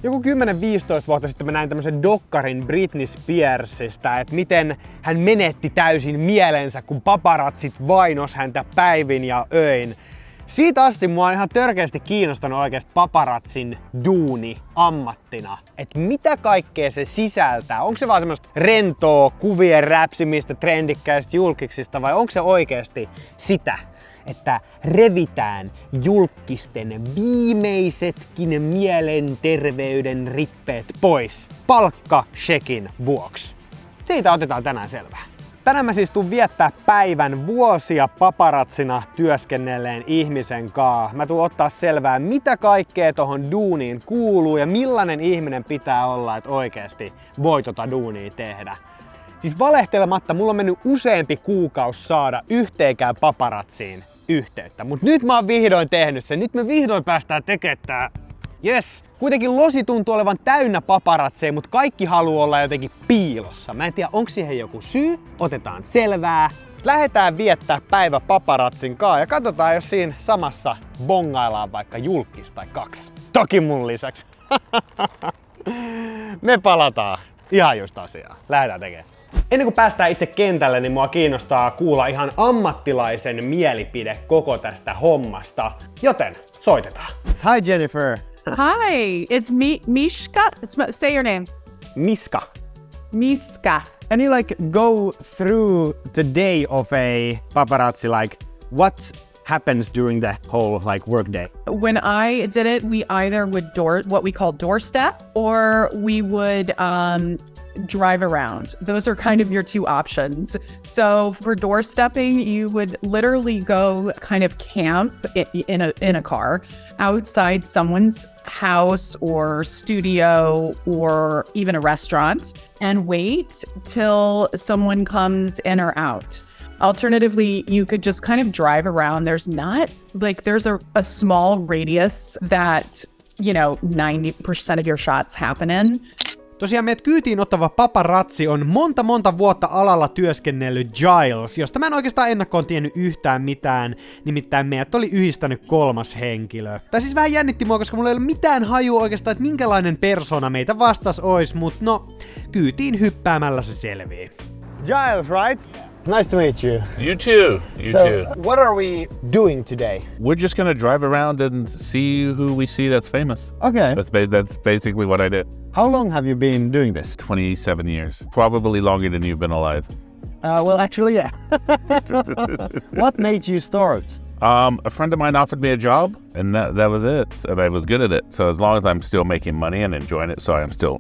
Joku 10-15 vuotta sitten mä näin tämmösen dokkarin Britney Spearsista, että miten hän menetti täysin mielensä, kun paparazzit vainos häntä päivin ja öin. Siitä asti mua on ihan törkeästi kiinnostanut oikeasti paparazzin duuni ammattina. Että mitä kaikkea se sisältää? Onko se vaan semmoista rentoa kuvien räpsimistä trendikkäistä julkiksista vai onko se oikeasti sitä, että revitään julkisten viimeisetkin mielenterveyden rippeet pois palkkashekin vuoksi? Siitä otetaan tänään selvää. Tänään mä siis tuun viettää päivän vuosia paparazzina työskennelleen ihmisen kanssa. Mä tuun ottaa selvää, mitä kaikkea tohon duuniin kuuluu ja millainen ihminen pitää olla, että oikeasti voi tota duunia tehdä. Siis valehtelematta, mulla on mennyt useampi kuukausi saada yhteenkään paparazziin yhteyttä. Mut nyt mä oon vihdoin tehnyt sen. Nyt me vihdoin päästään tekemään tää. Yes. Kuitenkin losi tuntuu olevan täynnä paparazzeja, mutta kaikki haluaa olla jotenkin piilossa. Mä en tiedä, onko siihen joku syy. Otetaan selvää. Lähdetään viettää päivä paparazzin kanssa ja katsotaan, jos siinä samassa bongaillaan vaikka julkis tai kaksi. Toki mun lisäksi. Me palataan ihan just asiaan. Lähdetään tekemään. Ennen kuin päästään itse kentälle, niin mua kiinnostaa kuulla ihan ammattilaisen mielipide koko tästä hommasta. Joten soitetaan. Hi Jennifer. Hi, it's Miska. Say your name. Miska. Miska. Can you like go through the day of a paparazzi? Like what happens during the whole like work day? When I did it, we either would what we call doorstep, or we would drive around. Those are kind of your two options. So for doorstepping, you would literally go kind of camp in a car outside someone's house or studio or even a restaurant and wait till someone in or out. Alternatively, you could just kind of drive around. There's a small radius that, 90% of your shots happen in. Tosiaan meidät kyytiin ottava paparazzi on monta vuotta alalla työskennellyt Giles, josta mä en oikeastaan ennakkoon tiennyt yhtään mitään, nimittäin meidät oli yhdistänyt kolmas henkilö. Tai siis vähän jännitti mua, koska mulla ei ollut mitään hajua oikeastaan, että minkälainen persona meitä vastas ois, mut no, kyytiin hyppäämällä se selvii. Giles, right? Nice to meet you. You too. You too. What are we doing today? We're just gonna drive around and see who we see that's famous. Okay. That's basically what I did. How long have you been doing this? 27 years. Probably longer than you've been alive. Well, actually, yeah. What made you start? A friend of mine offered me a job, and that was it. And I was good at it. So as long as I'm still making money and enjoying it,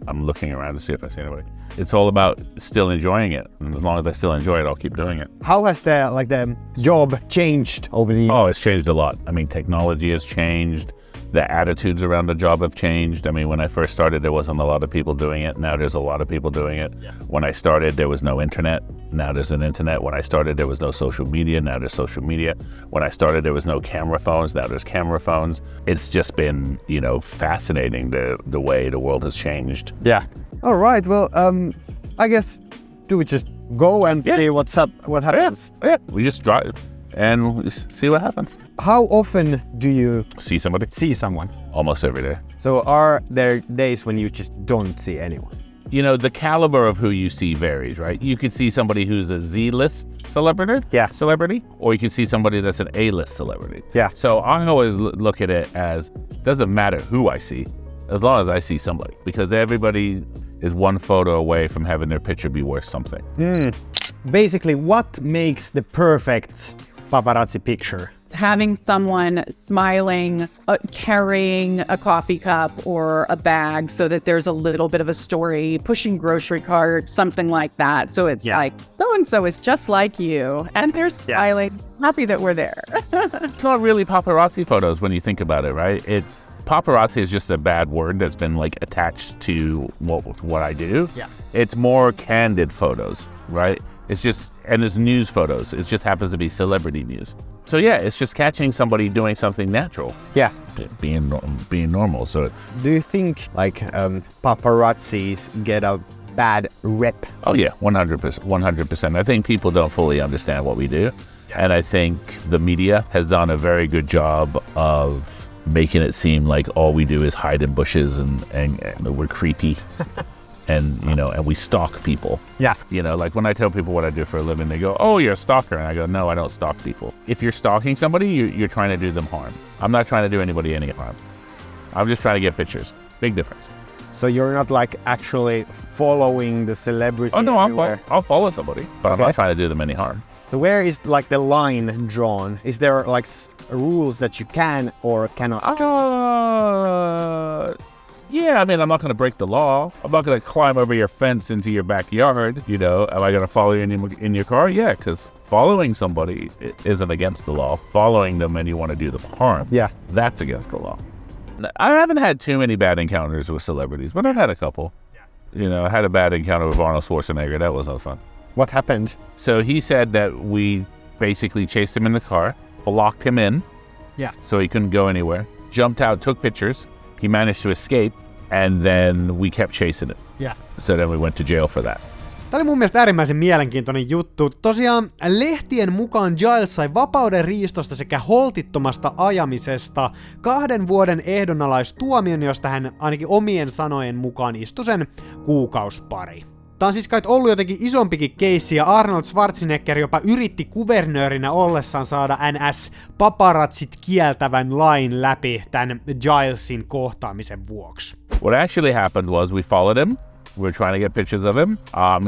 I'm looking around to see if I see anybody. It's all about still enjoying it. And as long as I still enjoy it, I'll keep doing it. How has the job changed over the years? Oh, it's changed a lot. I mean, technology has changed. The attitudes around the job have changed. I mean, when I first started, there wasn't a lot of people doing it. Now there's a lot of people doing it. Yeah. When I started, there was no internet. Now there's an internet. When I started, there was no social media. Now there's social media. When I started, there was no camera phones. Now there's camera phones. It's just been, fascinating the way the world has changed. Yeah. All right. Well, I guess, do we just go and see what's up? What happens? Yeah. We just drive and see what happens. How often do you see someone? Almost every day. So are there days when you just don't see anyone? The caliber of who you see varies, right? You could see somebody who's a Z-list celebrity, or you could see somebody that's an A-list celebrity. Yeah. So I always look at it as, doesn't matter who I see, as long as I see somebody, because everybody is one photo away from having their picture be worth something. Basically, what makes the perfect paparazzi picture? Having someone smiling, carrying a coffee cup or a bag so that there's a little bit of a story, pushing grocery carts, something like that. So it's like, so-and-so is just like you. And they're smiling, happy that we're there. It's not really paparazzi photos when you think about it, right? Paparazzi is just a bad word that's been attached to what I do. Yeah. It's more candid photos, right? And it's news photos. It just happens to be celebrity news. So it's just catching somebody doing something natural. Yeah. Being normal. So do you think paparazzis get a bad rep? Oh yeah, 100%. I think people don't fully understand what we do. And I think the media has done a very good job of making it seem like all we do is hide in bushes and we're creepy. And, you know, and we stalk people. Yeah. You know, like when I tell people what I do for a living, they go, oh, you're a stalker. And I go, no, I don't stalk people. If you're stalking somebody, you're trying to do them harm. I'm not trying to do anybody any harm. I'm just trying to get pictures. Big difference. So you're not like actually following the celebrity? Oh, no, I'll follow somebody, but I'm not trying to do them any harm. So where is like the line drawn? Is there like rules that you can or cannot? Yeah, I mean, I'm not going to break the law. I'm not going to climb over your fence into your backyard. You know, am I going to follow you in your car? Yeah, because following somebody isn't against the law. Following them and you want to do them harm, yeah, that's against the law. I haven't had too many bad encounters with celebrities, but I've had a couple. You know, I had a bad encounter with Arnold Schwarzenegger. That was not fun. What happened? So he said that we basically chased him in the car, locked him in, so he couldn't go anywhere, jumped out, took pictures. He managed to escape, and then we kept chasing it. Yeah. So then we went to jail for that. Tämä oli mun mielestä äärimmäisen mielenkiintoinen juttu. Tosiaan lehtien mukaan Giles sai vapauden riistosta sekä holtittomasta ajamisesta 2 vuoden ehdonalaistuomion, josta hän ainakin omien sanojen mukaan istui sen kuukausipari. Tää on siis kai ollut jotenkin isompikin keissi, ja Arnold Schwarzenegger jopa yritti kuvernöörinä ollessaan saada NS paparazzit kieltävän lain läpi tän Gilesin kohtaamisen vuoksi. What actually happened was we followed him. We were trying to get pictures of him.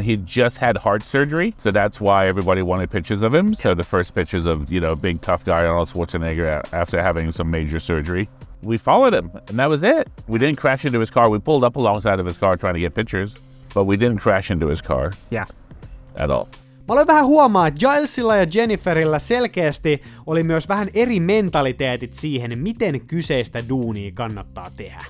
He just had heart surgery, so that's why everybody wanted pictures of him. So the first pictures of, you know, big tough guy Arnold Schwarzenegger after having some major surgery. We followed him, and that was it. We didn't crash into his car. We pulled up alongside of his car trying to get pictures, but we didn't crash into his car at all. Mä aloin vähän huomaa, että Gilesilla ja Jenniferillä selkeästi oli myös vähän eri mentaliteetit siihen, miten kyseistä duunia kannattaa tehdä.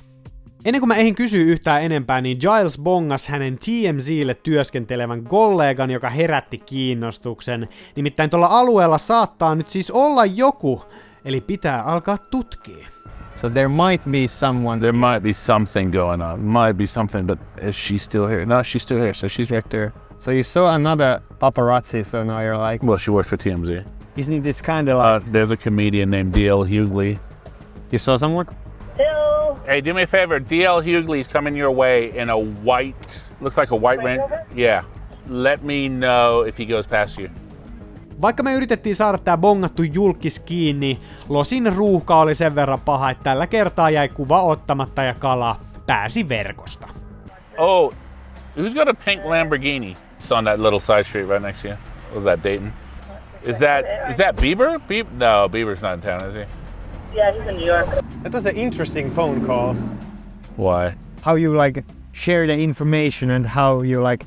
Ennen kuin mä eihin kysyä yhtään enempää, niin Giles bongas hänen TMZ:lle työskentelevän kollegan, joka herätti kiinnostuksen. Nimittäin tuolla alueella saattaa nyt siis olla joku, eli pitää alkaa tutkia. So there might be someone. There might be something going on. Might be something, but is she still here? No, she's still here, so she's right there. So you saw another paparazzi, so now you're like... Well, she works for TMZ. Isn't this kind of like... There's a comedian named D.L. Hughley. You saw someone? Hello. Hey, do me a favor. D.L. Hughley's coming your way in a white... Looks like a white Range Rover? Yeah. Let me know if he goes past you. Vaikka me yritettiin saada tää bongattu julkis kiinni, losin ruuhka oli sen verran paha, että tällä kertaa jäi kuva ottamatta ja kala pääsi verkosta. Oh, who's got a pink Lamborghini? It's on that little side street right next to you. Was that Dayton? Is that Bieber? No, Bieber's not in town, is he? Yeah, he's in New York. That was an interesting phone call. Why? How you like share the information and how you like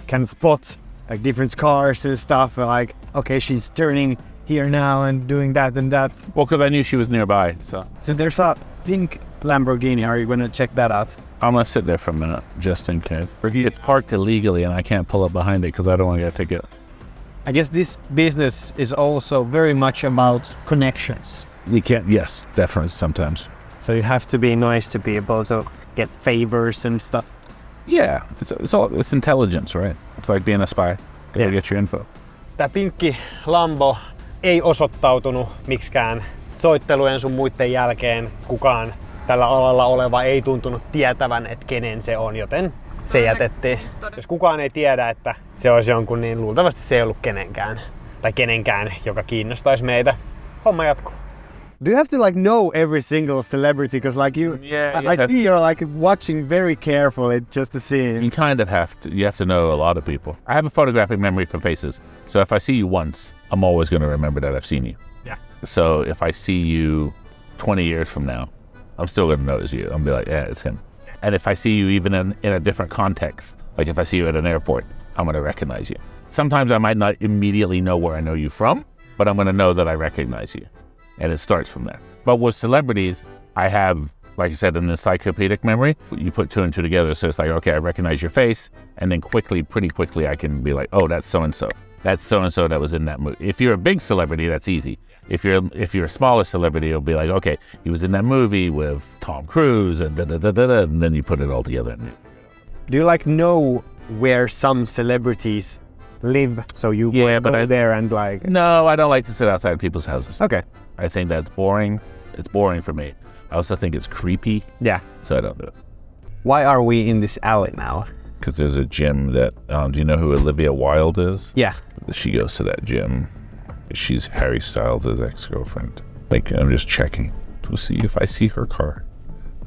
can spot like different cars and stuff. Like, okay, she's turning here now and doing that and that. Well, because I knew she was nearby, so. So there's a pink Lamborghini. Are you gonna check that out? I'm gonna sit there for a minute, just in case. It's parked illegally and I can't pull up behind it because I don't want to get a ticket. I guess this business is also very much about connections. You can't, yes, definitely sometimes. So you have to be nice to be able to get favors and stuff. Yeah, it's intelligence, right? It's like being a spy. You get your info. Tää pinkki Lambo ei osoittautunut miksikään soittelujen sun muiden jälkeen. Kukaan tällä alalla oleva ei tuntunut tietävän, että kenen se on, joten se jätettiin. Jos kukaan ei tiedä, että se olisi jonkun, niin luultavasti se ei ollut kenenkään. Tai kenenkään, joka kiinnostaisi meitä. Homma jatkuu. Do you have to like know every single celebrity? Because like you, I see you're like watching very carefully just to see. You kind of have to. You have to know a lot of people. I have a photographic memory for faces. So if I see you once, I'm always going to remember that I've seen you. Yeah. So if I see you 20 years from now, I'm still going to notice you. I'm going to be like, yeah, it's him. And if I see you even in a different context, like if I see you at an airport, I'm going to recognize you. Sometimes I might not immediately know where I know you from, but I'm going to know that I recognize you. And it starts from there. But with celebrities, I have, like I said, an encyclopedic memory. You put two and two together, so it's like, okay, I recognize your face, and then pretty quickly, I can be like, oh, that's so-and-so. That's so-and-so that was in that movie. If you're a big celebrity, that's easy. If you're a smaller celebrity, it'll be like, okay, he was in that movie with Tom Cruise, and da-da-da-da-da, and then you put it all together. Do you like know where some celebrities live? So you go there and like... No, I don't like to sit outside people's houses. Okay. I think that's boring. It's boring for me. I also think it's creepy, Yeah. so I don't do it. Why are we in this alley now? Because there's a gym that, do you know who Olivia Wilde is? Yeah. She goes to that gym. She's Harry Styles' ex-girlfriend. Like, I'm just checking to see if I see her car,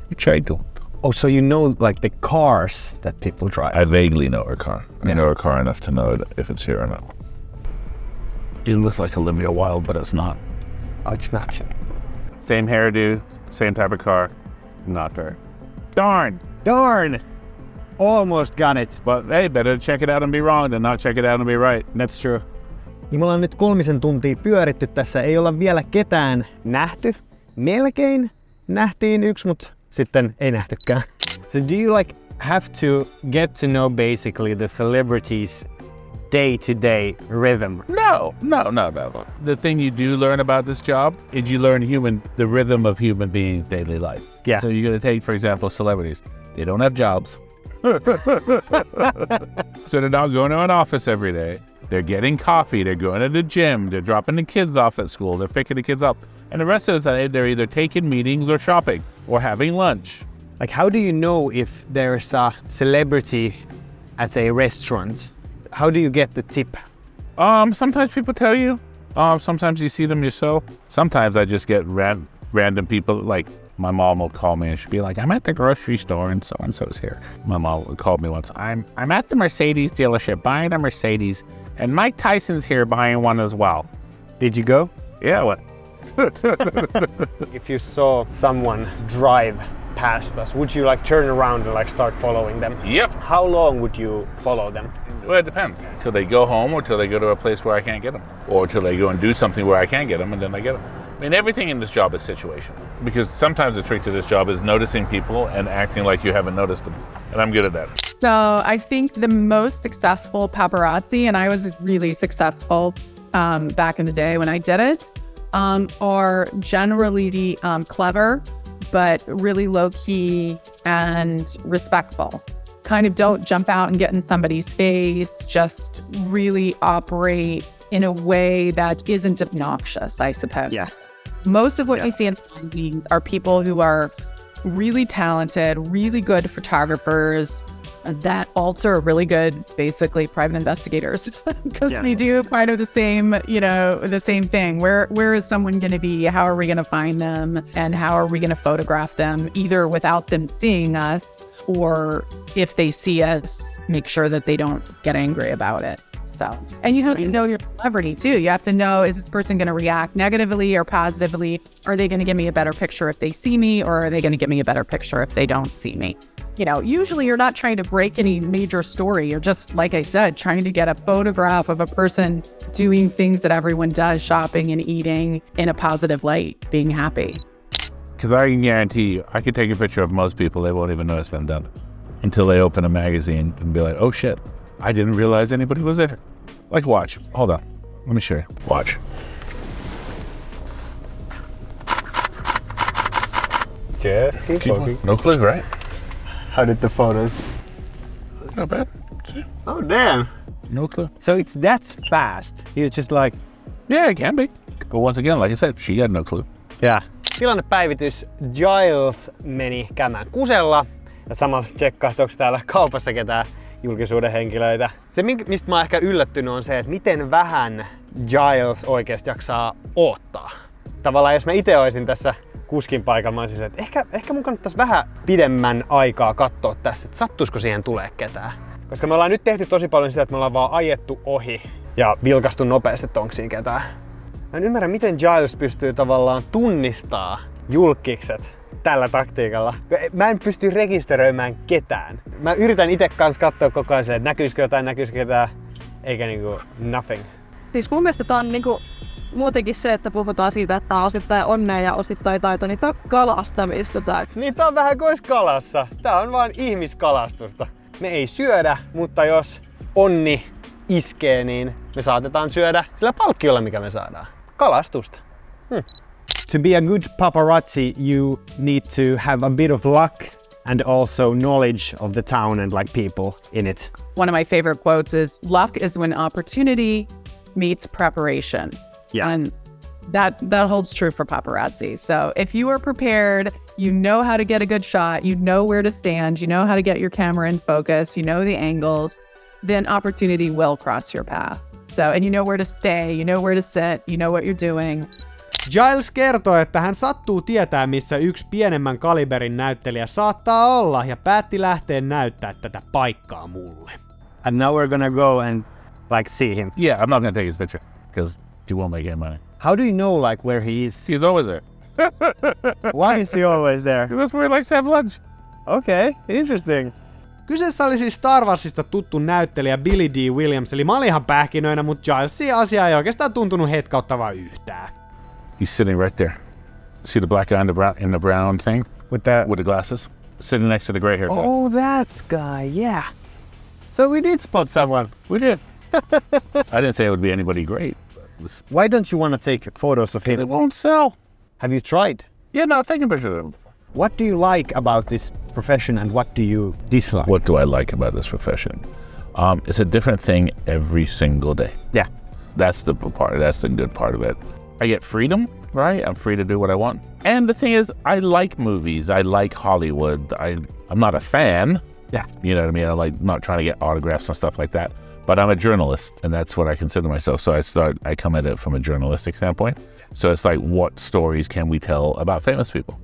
which I don't. Oh, so you know like the cars that people drive? I vaguely know her car. I know her car enough to know if it's here or not. It looks like Olivia Wilde, but it's not. Oh, it's not. Same hairdo, same type of car, not her. Darn! Darn! Almost got it. But hey, better check it out and be wrong than not check it out and be right. That's true. Ja me ollaan nyt 3 tuntia pyöritty tässä. Ei olla vielä ketään nähty. Melkein nähtiin yksi, mutta sitten ei nähtykään. So do you like have to get to know basically the celebrities' day-to-day rhythm? No. The thing you do learn about this job is you learn the rhythm of human beings' daily life. Yeah. So you're gonna take, for example, celebrities. They don't have jobs. So they're not going to an office every day. They're getting coffee, they're going to the gym, they're dropping the kids off at school, they're picking the kids up. And the rest of the time, they're either taking meetings or shopping or having lunch. Like how do you know if there's a celebrity at a restaurant? How do you get the tip? Sometimes people tell you. Sometimes you see them yourself. Sometimes I just get random people, like my mom will call me and she'll be like, I'm at the grocery store and so-and-so's here. My mom called me once. I'm at the Mercedes dealership buying a Mercedes and Mike Tyson's here buying one as well. Did you go? Yeah, what? If you saw someone drive past us, would you like turn around and like start following them? Yep. How long would you follow them? Well, it depends. Till they go home or till they go to a place where I can't get them. Or till they go and do something where I can get them and then I get them. I mean, everything in this job is situational. Because sometimes the trick to this job is noticing people and acting like you haven't noticed them. And I'm good at that. So I think the most successful paparazzi, and I was really successful back in the day when I did it, are generally clever, but really low key and respectful. Kind of don't jump out and get in somebody's face, just really operate in a way that isn't obnoxious, I suppose. Yes. Most of what you see in magazines are people who are really talented, really good photographers that also are really good, basically, private investigators because they do kind of the same, the same thing. Where is someone going to be? How are we going to find them? And how are we going to photograph them, either without them seeing us, or if they see us, make sure that they don't get angry about it. So, and you have to know your celebrity too. You have to know, is this person going to react negatively or positively? Are they going to give me a better picture if they see me, or are they going to give me a better picture if they don't see me? Usually you're not trying to break any major story. You're just, like I said, trying to get a photograph of a person doing things that everyone does, shopping and eating in a positive light, being happy. Because I can guarantee you, I could take a picture of most people, they won't even know it's been done until they open a magazine and be like, oh shit, I didn't realize anybody was there. Like, watch. Hold on. Let me show you. Watch. Just keep looking. No clue, right? How did the photos? Not bad. Oh, damn. No clue. So it's that fast. You're just like, Yeah, it can be. But once again, like I said, she had no clue. yeah. Tilannepäivitys. Giles meni käymään kusella ja samalla tsekkaa, että onko täällä kaupassa ketään julkisuuden henkilöitä. Se, mistä mä oon ehkä yllättynyt, on se, että miten vähän Giles oikeasti jaksaa odottaa. Tavallaan jos mä itse olisin tässä kuskin paikalla, mä olisin, että ehkä mun kannattaisi vähän pidemmän aikaa katsoa tässä, että sattuisiko siihen tulee ketään. Koska me ollaan nyt tehty tosi paljon sitä, että me ollaan vaan ajettu ohi ja vilkastu nopeasti, että onko siinä ketään. Mä en ymmärrä, miten Giles pystyy tavallaan tunnistaa julkkikset tällä taktiikalla. Mä en pysty rekisteröimään ketään. Mä yritän itse kanssa katsoa koko ajan, että näkyisikö ketään, eikä niinku nothing. Siis mun mielestä tää on niinku muutenkin se, että puhutaan siitä, että tää on osittain onnea ja osittain taito, niin tää on kalastamista tää. Niin tää on vähän kuin kalassa. Tää on vaan ihmiskalastusta. Me ei syödä, mutta jos onni iskee, niin me saatetaan syödä sillä palkkiolla, mikä me saadaan. Kalastusta. To be a good paparazzi, you need to have a bit of luck and also knowledge of the town and like people in it. One of my favorite quotes is, luck is when opportunity meets preparation. Yeah. And That holds true for paparazzi. So if you are prepared, you know how to get a good shot, you know where to stand, you know how to get your camera in focus, you know the angles, then opportunity will cross your path. So, and you know where to stay, you know where to sit, you know what you're doing. Giles kertoi, että hän sattuu tietää, missä yksi pienemmän kaliberin näyttelijä saattaa olla ja päätti lähteä näyttää tätä paikkaa mulle. And now we're gonna go and like see him. Yeah, I'm not gonna take his picture because he won't make any money. How do you know like where he is? He's always there. Why is he always there? That's where he likes to have lunch. Okay, interesting. Kyseessä oli siis Star Warsista tuttu näyttelijä Billy D. Williams, eli mä olin ihan pähkinöinä, mutta Gilesin asia ei oikeastaan tuntunut hetkauttavaa yhtään. He's sitting right there. See the black guy in the brown thing With with the glasses, sitting next to the gray hair guy. Oh, that guy, yeah. So we did spot someone. We did. I didn't say it would be anybody great. Why don't you want to take photos of It him? won't sell. Have you tried? Yeah, no, I've taken pictures of him. What do you like about this profession and what do you dislike? What do I like about this profession? It's a different thing every single day. Yeah. That's the part. That's the good part of it. I get freedom, right? I'm free to do what I want. And the thing is, I like movies. I like Hollywood. I'm not a fan. Yeah. You know what I mean? I like not trying to get autographs and stuff like that. But I'm a journalist, and that's what I consider myself. So I come at it from a journalistic standpoint. So it's like, what stories can we tell about famous people?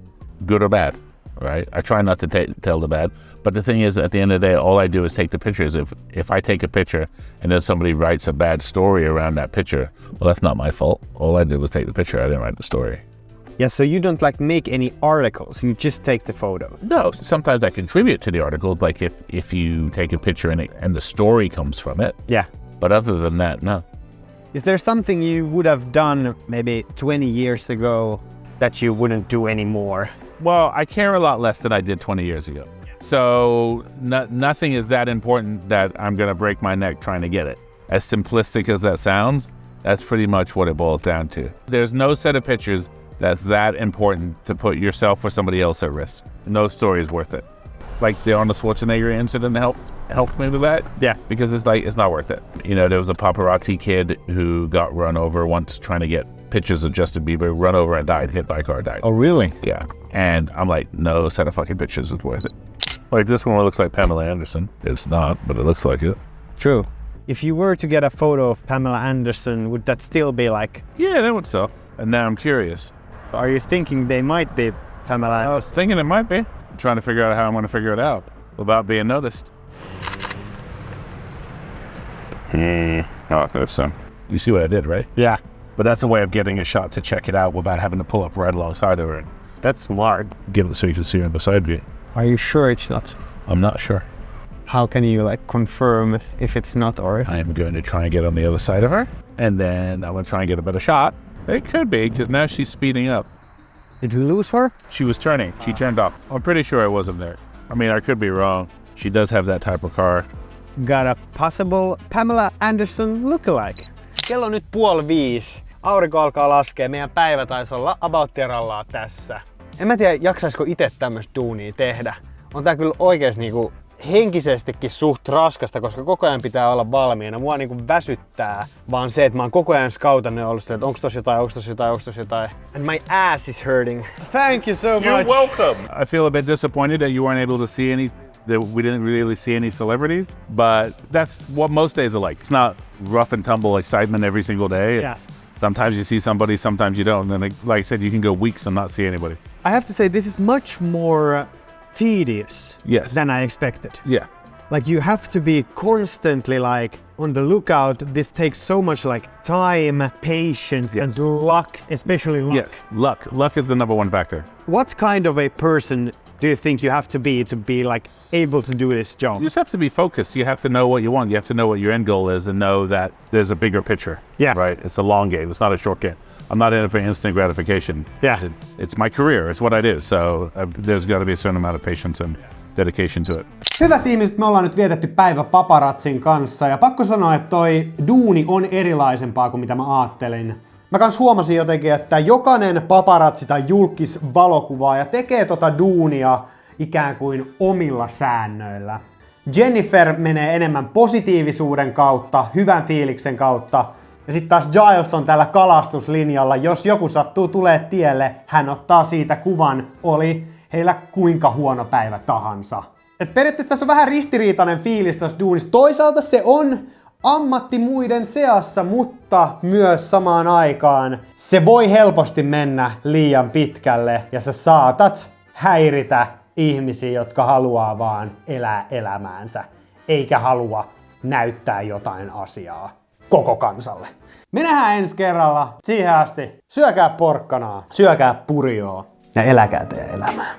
Good or bad, right? I try not to tell the bad. But the thing is, at the end of the day, all I do is take the pictures. If I take a picture and then somebody writes a bad story around that picture, well, that's not my fault. All I did was take the picture. I didn't write the story. Yeah, so you don't like make any articles, you just take the photos. No, sometimes I contribute to the articles, like if you take a picture and the story comes from it. Yeah. But other than that, no. Is there something you would have done maybe 20 years ago that you wouldn't do anymore? Well, I care a lot less than I did 20 years ago. So nothing is that important that I'm going to break my neck trying to get it. As simplistic as that sounds, that's pretty much what it boils down to. There's no set of pictures that's that important to put yourself or somebody else at risk. No story is worth it. Like the Arnold Schwarzenegger incident helped me with that. Yeah. Because it's not worth it. You know, there was a paparazzi kid who got run over once trying to get pictures of Justin Bieber, run over and died, hit by a car, died. Oh, really? Yeah. And I'm like, no set of fucking pictures is worth it. Like this one looks like Pamela Anderson. It's not, but it looks like it. True. If you were to get a photo of Pamela Anderson, would that still be like... Yeah, that would sell. And now I'm curious. Are you thinking they might be Pamela I was thinking it might be. I'm trying to figure out how I'm going to figure it out without being noticed. Oh, so. You see what I did, right? Yeah. But that's a way of getting a shot to check it out without having to pull up right alongside of her. That's smart. Give it so you can see her in the side view. Are you sure it's not? I'm not sure. How can you like confirm if it's not or? I am going to try and get on the other side of her, and then I'm going to try and get a better shot. It could be, because now she's speeding up. Did we lose her? She was turning. She turned off. I'm pretty sure I wasn't there. I mean, I could be wrong. She does have that type of car. Got a possible Pamela Anderson lookalike. Kello on nyt 4:30. Aurinko alkaa laskea. Meidän päivä taisi olla about terallaa tässä. En mä tiedä, jaksaisiko itse tämmöistä duunia tehdä. On tää kyllä oikeesti niinku henkisestikin suht raskasta, koska koko ajan pitää olla valmiina. Mua niinku väsyttää vaan se, että mä oon koko ajan scoutanne ollut sitä, että onks tossa jotain, onks tossa jotain, onks tossa jotain. And my ass is hurting. Thank you so much. You're welcome. I feel a bit disappointed that you weren't able to see that we didn't really see any celebrities, but that's what most days are like. It's not rough and tumble excitement every single day. Yes. Sometimes you see somebody, sometimes you don't. And like I said, you can go weeks and not see anybody. I have to say this is much more tedious than I expected. Yeah. Like you have to be constantly like on the lookout. This takes so much like time, patience, and luck, especially luck. Yes, luck. Luck is the number one factor. What kind of a person do you think you have to be like able to do this job? You just have to be focused. You have to know what you want. You have to know what your end goal is and know that there's a bigger picture. Yeah. Right? It's a long game. It's not a short game. I'm not in it for instant gratification. Yeah. It's my career. It's what I do. So there's got to be a certain amount of patience and dedication to it. Hyvät ihmiset, me ollaan nyt vietetty päivä paparazzin kanssa ja pakko sanoa, että toi duuni on erilaisempaa kuin mitä mä ajattelin. Mä kans huomasin jotenkin, että jokainen paparazzi tai julkis valokuvaaja tekee tota duunia ikään kuin omilla säännöillä. Jennifer menee enemmän positiivisuuden kautta, hyvän fiiliksen kautta. Ja sitten taas Giles on tällä kalastuslinjalla. Jos joku sattuu tulee tielle, hän ottaa siitä kuvan, oli heillä kuinka huono päivä tahansa. Et periaatteessa tässä on vähän ristiriitainen fiilis tuossa duunissa. Toisaalta se on ammatti muiden seassa, mutta myös samaan aikaan se voi helposti mennä liian pitkälle ja sä saatat häiritä ihmisiä, jotka haluaa vaan elää elämäänsä, eikä halua näyttää jotain asiaa koko kansalle. Me nähdään ensi kerralla. Siihen asti syökää porkkanaa, syökää purjoa ja eläkää teidän elämää.